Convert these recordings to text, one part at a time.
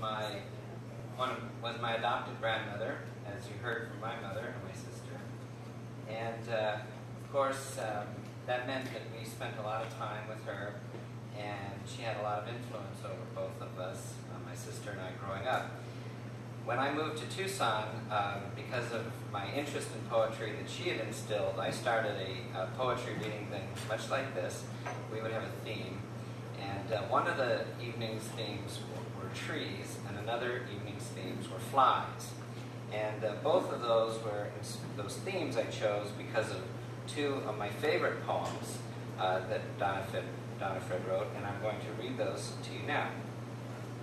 was my adopted grandmother, as you heard from my mother and my sister. And of course, that meant that we spent a lot of time with her, and she had a lot of influence over both of us, my sister and I, growing up. When I moved to Tucson, because of my interest in poetry that she had instilled, I started a poetry reading thing much like this. We would have a theme, and one of the evening's themes were trees, and another evening's themes were flies. And both of those themes I chose because of two of my favorite poems that Donnafred wrote, and I'm going to read those to you now.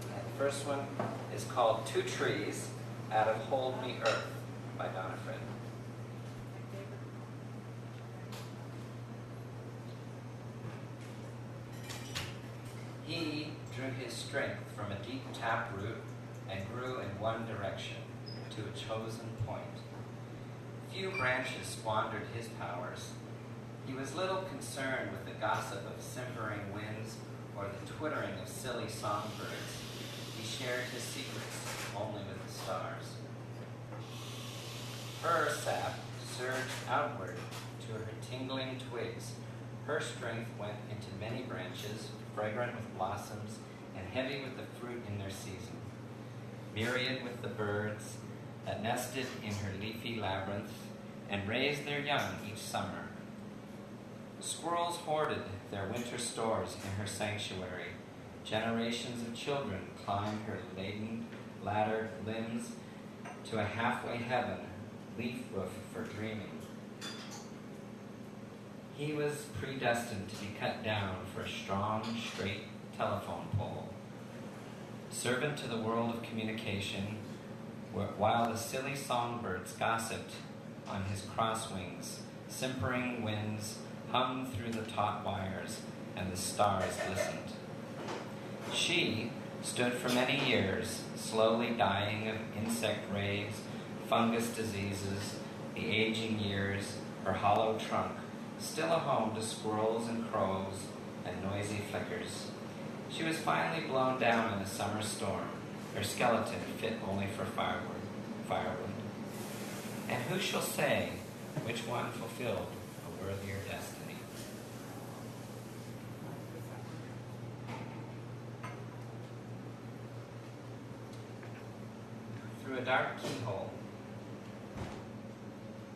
And the first one is called Two Trees out of Hold Me Earth by Donnafred. He drew his strength from a deep taproot and grew in one direction, to a chosen point. Few branches squandered his powers. He was little concerned with the gossip of simpering winds or the twittering of silly songbirds. He shared his secrets only with the stars. Her sap surged outward to her tingling twigs. Her strength went into many branches, fragrant with blossoms and heavy with the fruit in their season. Myriad with the birds that nested in her leafy labyrinth and raised their young each summer. Squirrels hoarded their winter stores in her sanctuary. Generations of children climbed her laden ladder limbs to a halfway heaven, leaf roof for dreaming. He was predestined to be cut down for a strong, straight telephone pole. Servant to the world of communication, while the silly songbirds gossiped on his crosswings, simpering winds hummed through the taut wires, and the stars glistened. She stood for many years, slowly dying of insect rays, fungus diseases, the aging years, her hollow trunk, still a home to squirrels and crows and noisy flickers. She was finally blown down in a summer storm, her skeleton fit only for firewood. And who shall say which one fulfilled a worthier destiny? Through a dark keyhole,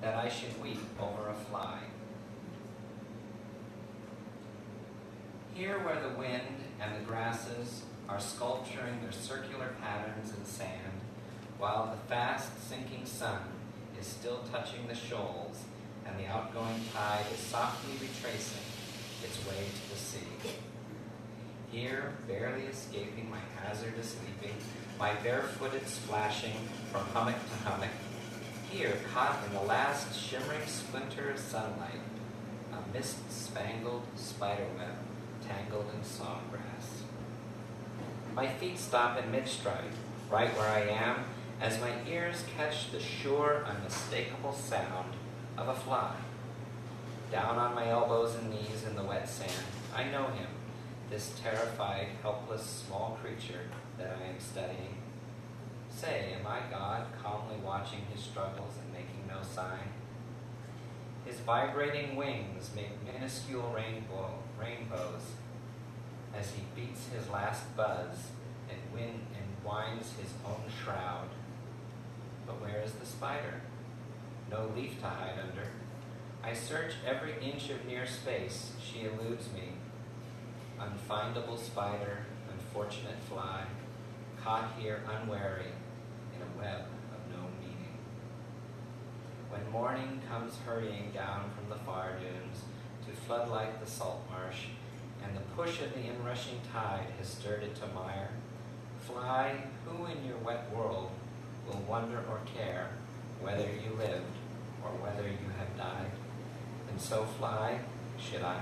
that I should weep over a fly. Here where the wind and the grasses are sculpturing their circular patterns in sand, while the fast sinking sun is still touching the shoals and the outgoing tide is softly retracing its way to the sea. Here, barely escaping my hazardous leaping, my barefooted splashing from hummock to hummock, here, caught in the last shimmering splinter of sunlight, a mist-spangled spiderweb tangled in sawgrass. My feet stop in mid-stride, right where I am, as my ears catch the sure, unmistakable sound of a fly. Down on my elbows and knees in the wet sand, I know him, this terrified, helpless, small creature that I am studying. Say, am I God, calmly watching his struggles and making no sign? His vibrating wings make minuscule rainbows as he beats his last buzz and winds his own shroud. But where is the spider? No leaf to hide under. I search every inch of near space. She eludes me. Unfindable spider, unfortunate fly, caught here unwary in a web of no meaning. When morning comes hurrying down from the far dunes to floodlight the salt marsh, and the push of the inrushing tide has stirred it to mire, fly, who in your wet world will wonder or care whether you lived or whether you have died? And so fly, should I?